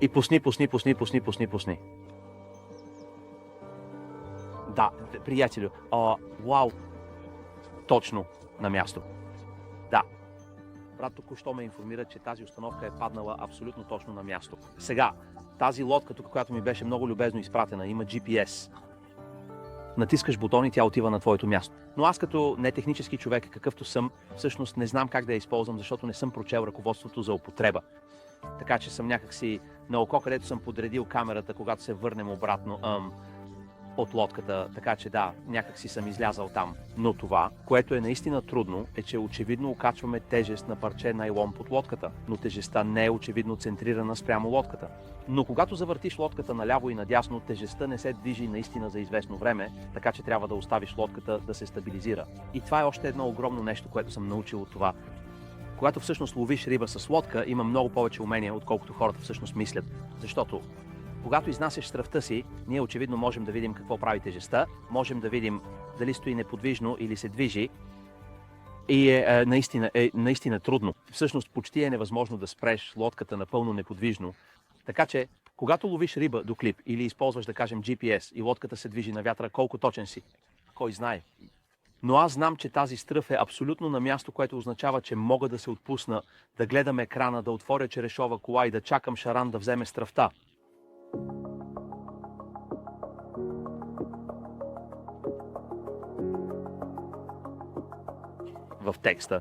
И пусни. Да, приятелю, вау, точно на място. Да. Брат току-що ме информира, че тази установка е паднала абсолютно точно на място. Сега, тази лодка, тук, която ми беше много любезно изпратена, има GPS. Натискаш бутон и тя отива на твоето място. Но аз като нетехнически човек, какъвто съм, всъщност не знам как да я използвам, защото не съм прочел ръководството за употреба. Така че съм някакси на око, където съм подредил камерата, когато се върнем обратно от лодката, така че да, някакси съм излязал там. Но това, което е наистина трудно, е, че очевидно окачваме тежест на парче найлон под лодката, но тежестта не е очевидно центрирана спрямо лодката. Но когато завъртиш лодката наляво и надясно, тежестта не се движи наистина за известно време, така че трябва да оставиш лодката да се стабилизира. И това е още едно огромно нещо, което съм научил от това. Когато всъщност ловиш риба с лодка, има много повече умения, отколкото хората всъщност мислят. Защото когато изнасяш стръвта си, ние очевидно можем да видим какво прави тежестта, можем да видим дали стои неподвижно или се движи. И е наистина трудно. Всъщност почти е невъзможно да спреш лодката напълно неподвижно. Така че, когато ловиш риба до клип или използваш, да кажем, GPS и лодката се движи на вятъра, колко точен си? Кой знае? Но аз знам, че тази стръв е абсолютно на място, което означава, че мога да се отпусна, да гледам екрана, да отворя черешова кола и да чакам Шаран да вземе стръвта. В текста